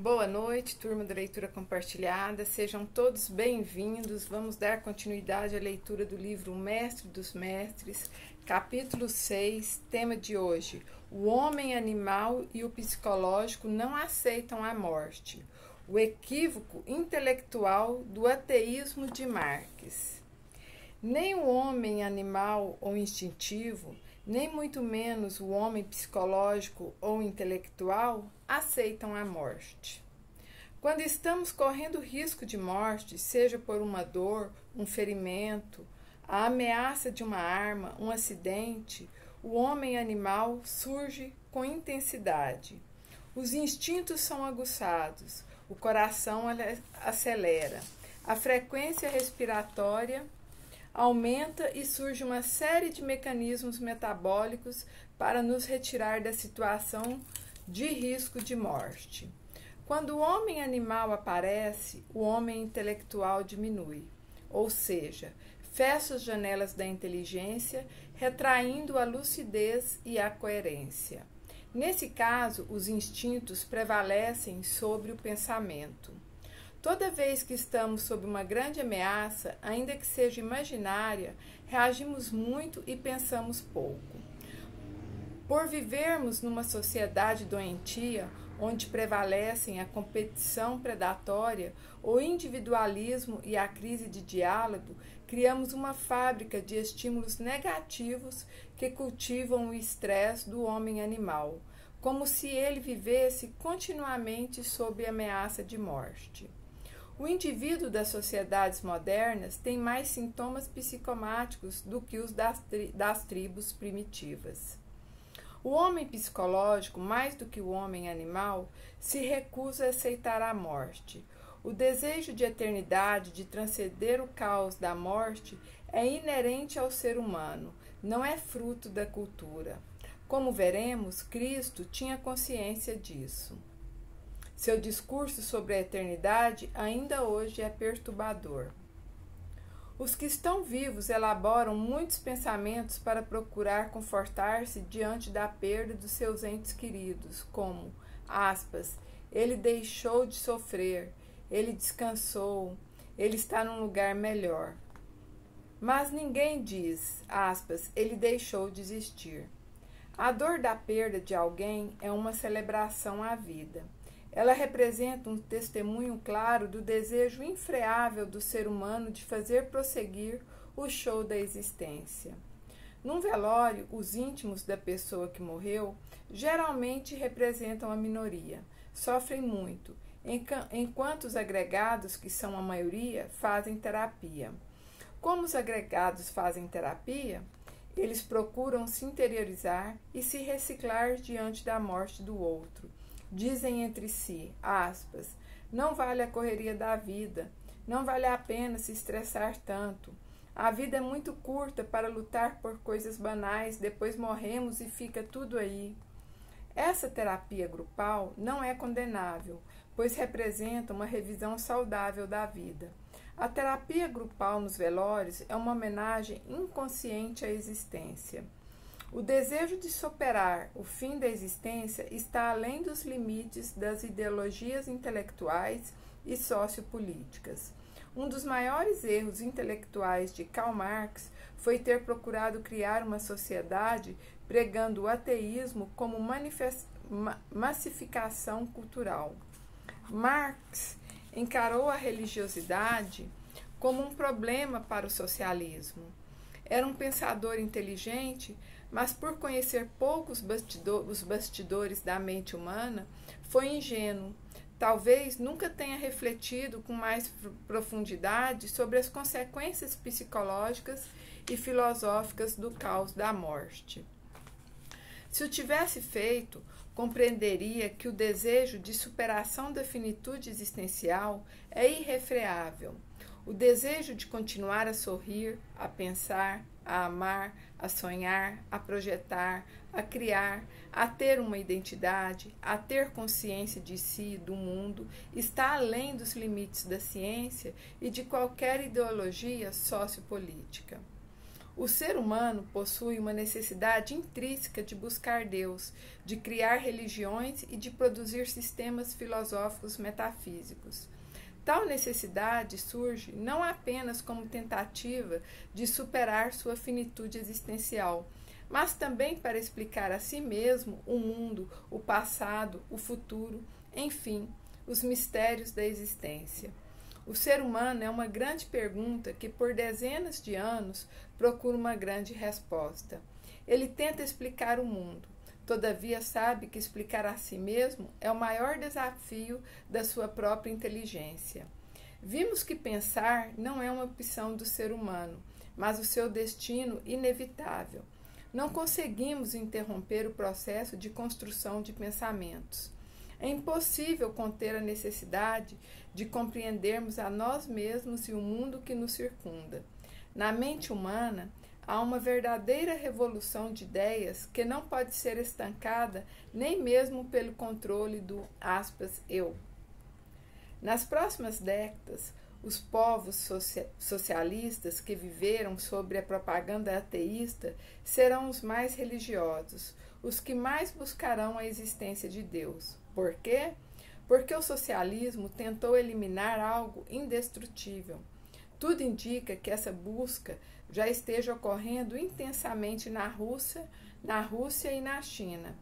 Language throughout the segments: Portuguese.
Boa noite, turma da leitura compartilhada. Sejam todos bem-vindos. Vamos dar continuidade à leitura do livro O Mestre dos Mestres, capítulo 6, tema de hoje: o homem animal e o psicológico não aceitam a morte. O equívoco intelectual do ateísmo de Marx. Nem o homem animal ou instintivo, nem muito menos o homem psicológico ou intelectual aceitam a morte. Quando estamos correndo risco de morte, seja por uma dor, um ferimento, a ameaça de uma arma, um acidente, o homem animal surge com intensidade. Os instintos são aguçados, o coração acelera, a frequência respiratória aumenta e surge uma série de mecanismos metabólicos para nos retirar da situação de risco de morte. Quando o homem animal aparece, o homem intelectual diminui, ou seja, fecha as janelas da inteligência, retraindo a lucidez e a coerência. Nesse caso, os instintos prevalecem sobre o pensamento. Toda vez que estamos sob uma grande ameaça, ainda que seja imaginária, reagimos muito e pensamos pouco. Por vivermos numa sociedade doentia, onde prevalecem a competição predatória, o individualismo e a crise de diálogo, criamos uma fábrica de estímulos negativos que cultivam o estresse do homem animal, como se ele vivesse continuamente sob ameaça de morte. O indivíduo das sociedades modernas tem mais sintomas psicomáticos do que os das tribos primitivas. O homem psicológico, mais do que o homem animal, se recusa a aceitar a morte. O desejo de eternidade, de transcender o caos da morte, é inerente ao ser humano, não é fruto da cultura. Como veremos, Cristo tinha consciência disso. Seu discurso sobre a eternidade ainda hoje é perturbador. Os que estão vivos elaboram muitos pensamentos para procurar confortar-se diante da perda dos seus entes queridos, como, aspas, ele deixou de sofrer, ele descansou, ele está num lugar melhor. Mas ninguém diz, aspas, ele deixou de existir. A dor da perda de alguém é uma celebração à vida. Ela representa um testemunho claro do desejo infreável do ser humano de fazer prosseguir o show da existência. Num velório, os íntimos da pessoa que morreu geralmente representam a minoria, sofrem muito, enquanto os agregados, que são a maioria, fazem terapia. Como os agregados fazem terapia, eles procuram se interiorizar e se reciclar diante da morte do outro. Dizem entre si, aspas, não vale a correria da vida, não vale a pena se estressar tanto. A vida é muito curta para lutar por coisas banais, depois morremos e fica tudo aí. Essa terapia grupal não é condenável, pois representa uma revisão saudável da vida. A terapia grupal nos velórios é uma homenagem inconsciente à existência. O desejo de superar o fim da existência está além dos limites das ideologias intelectuais e sociopolíticas. Um dos maiores erros intelectuais de Karl Marx foi ter procurado criar uma sociedade pregando o ateísmo como massificação cultural. Marx encarou a religiosidade como um problema para o socialismo. Era um pensador inteligente, mas por conhecer pouco os bastidores da mente humana, foi ingênuo. Talvez nunca tenha refletido com mais profundidade sobre as consequências psicológicas e filosóficas do caos da morte. Se o tivesse feito, compreenderia que o desejo de superação da finitude existencial é irrefreável. O desejo de continuar a sorrir, a pensar, a amar, a sonhar, a projetar, a criar, a ter uma identidade, a ter consciência de si e do mundo, está além dos limites da ciência e de qualquer ideologia sociopolítica. O ser humano possui uma necessidade intrínseca de buscar Deus, de criar religiões e de produzir sistemas filosóficos metafísicos. Tal necessidade surge não apenas como tentativa de superar sua finitude existencial, mas também para explicar a si mesmo o mundo, o passado, o futuro, enfim, os mistérios da existência. O ser humano é uma grande pergunta que, por dezenas de anos, procura uma grande resposta. Ele tenta explicar o mundo, todavia sabe que explicar a si mesmo é o maior desafio da sua própria inteligência. Vimos que pensar não é uma opção do ser humano, mas o seu destino inevitável. Não conseguimos interromper o processo de construção de pensamentos. É impossível conter a necessidade de compreendermos a nós mesmos e o mundo que nos circunda. Na mente humana, há uma verdadeira revolução de ideias que não pode ser estancada nem mesmo pelo controle do, eu. Nas próximas décadas, os povos socialistas que viveram sobre a propaganda ateísta serão os mais religiosos, os que mais buscarão a existência de Deus. Por quê? Porque o socialismo tentou eliminar algo indestrutível. Tudo indica que essa busca já esteja ocorrendo intensamente na Rússia e na China.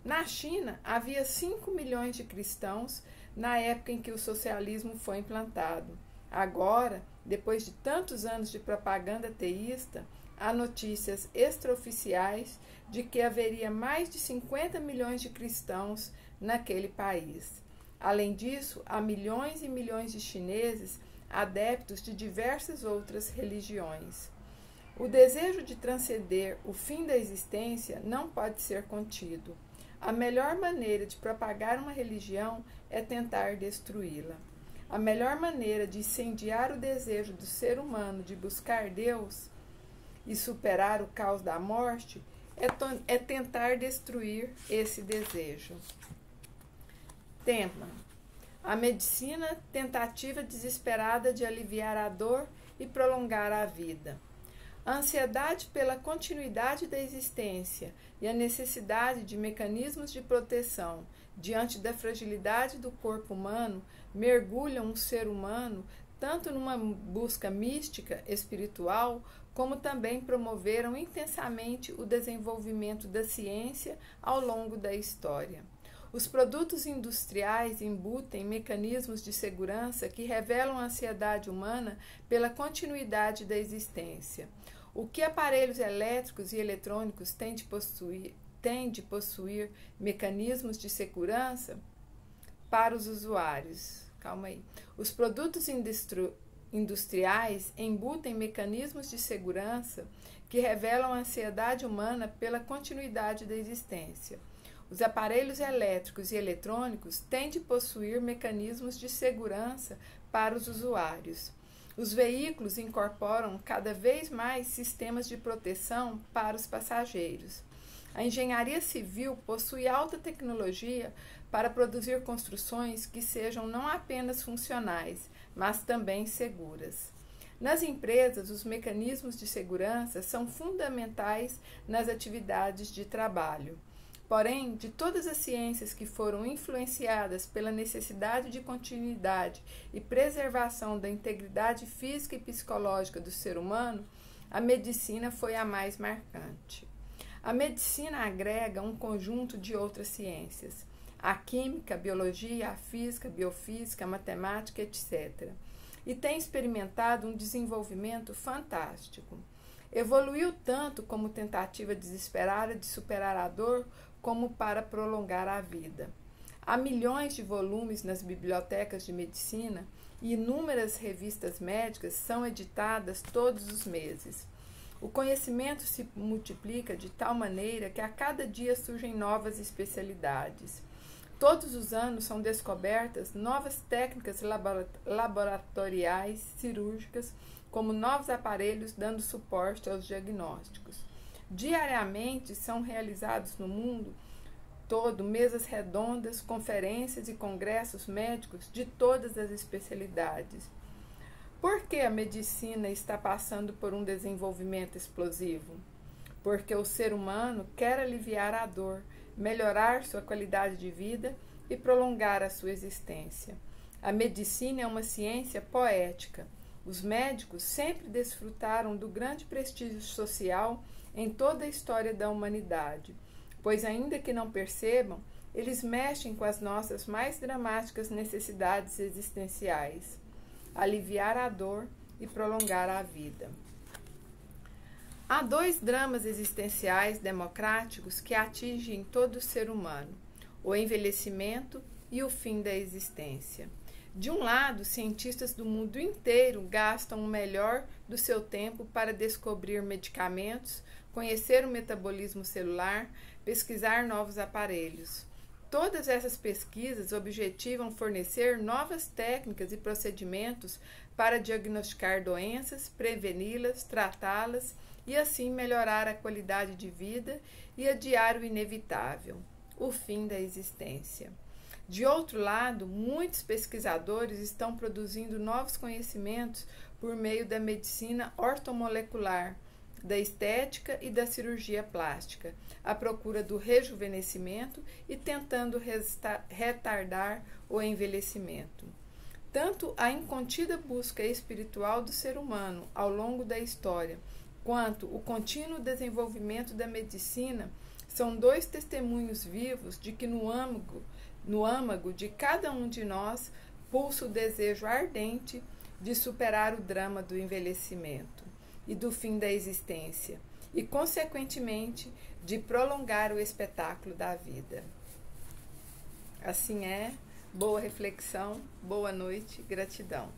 Na China, havia 5 milhões de cristãos na época em que o socialismo foi implantado. Agora, depois de tantos anos de propaganda ateísta, há notícias extraoficiais de que haveria mais de 50 milhões de cristãos naquele país. Além disso, há milhões e milhões de chineses adeptos de diversas outras religiões. O desejo de transcender o fim da existência não pode ser contido. A melhor maneira de propagar uma religião é tentar destruí-la. A melhor maneira de incendiar o desejo do ser humano de buscar Deus e superar o caos da morte é tentar destruir esse desejo. Tema: a medicina, tentativa desesperada de aliviar a dor e prolongar a vida. A ansiedade pela continuidade da existência e a necessidade de mecanismos de proteção diante da fragilidade do corpo humano mergulham o ser humano tanto numa busca mística, espiritual, como também promoveram intensamente o desenvolvimento da ciência ao longo da história. Os produtos industriais embutem mecanismos de segurança que revelam a ansiedade humana pela continuidade da existência. O que aparelhos elétricos e eletrônicos têm de possuir mecanismos de segurança para os usuários. Calma aí. Os produtos industriais embutem mecanismos de segurança que revelam a ansiedade humana pela continuidade da existência. Os aparelhos elétricos e eletrônicos têm de possuir mecanismos de segurança para os usuários. Os veículos incorporam cada vez mais sistemas de proteção para os passageiros. A engenharia civil possui alta tecnologia para produzir construções que sejam não apenas funcionais, mas também seguras. Nas empresas, os mecanismos de segurança são fundamentais nas atividades de trabalho. Porém, de todas as ciências que foram influenciadas pela necessidade de continuidade e preservação da integridade física e psicológica do ser humano, a medicina foi a mais marcante. A medicina agrega um conjunto de outras ciências: a química, a biologia, a física, a biofísica, a matemática, etc. E tem experimentado um desenvolvimento fantástico. Evoluiu tanto como tentativa desesperada de superar a dor, como para prolongar a vida. Há milhões de volumes nas bibliotecas de medicina e inúmeras revistas médicas são editadas todos os meses. O conhecimento se multiplica de tal maneira que a cada dia surgem novas especialidades. Todos os anos são descobertas novas técnicas laboratoriais, cirúrgicas, como novos aparelhos dando suporte aos diagnósticos. Diariamente são realizados no mundo todo mesas redondas, conferências e congressos médicos de todas as especialidades. Por que a medicina está passando por um desenvolvimento explosivo? Porque o ser humano quer aliviar a dor, melhorar sua qualidade de vida e prolongar a sua existência. A medicina é uma ciência poética. Os médicos sempre desfrutaram do grande prestígio social em toda a história da humanidade, pois, ainda que não percebam, eles mexem com as nossas mais dramáticas necessidades existenciais: aliviar a dor e prolongar a vida. Há dois dramas existenciais democráticos que atingem todo ser humano: o envelhecimento e o fim da existência. De um lado, cientistas do mundo inteiro gastam o melhor do seu tempo para descobrir medicamentos, conhecer o metabolismo celular, pesquisar novos aparelhos. Todas essas pesquisas objetivam fornecer novas técnicas e procedimentos para diagnosticar doenças, preveni-las, tratá-las e assim melhorar a qualidade de vida e adiar o inevitável, o fim da existência. De outro lado, muitos pesquisadores estão produzindo novos conhecimentos por meio da medicina ortomolecular, da estética e da cirurgia plástica, à procura do rejuvenescimento e tentando retardar o envelhecimento. Tanto a incontida busca espiritual do ser humano ao longo da história, quanto o contínuo desenvolvimento da medicina são dois testemunhos vivos de que no âmago de cada um de nós pulsa o desejo ardente de superar o drama do envelhecimento e do fim da existência, e, consequentemente, de prolongar o espetáculo da vida. Assim é, boa reflexão, boa noite, gratidão.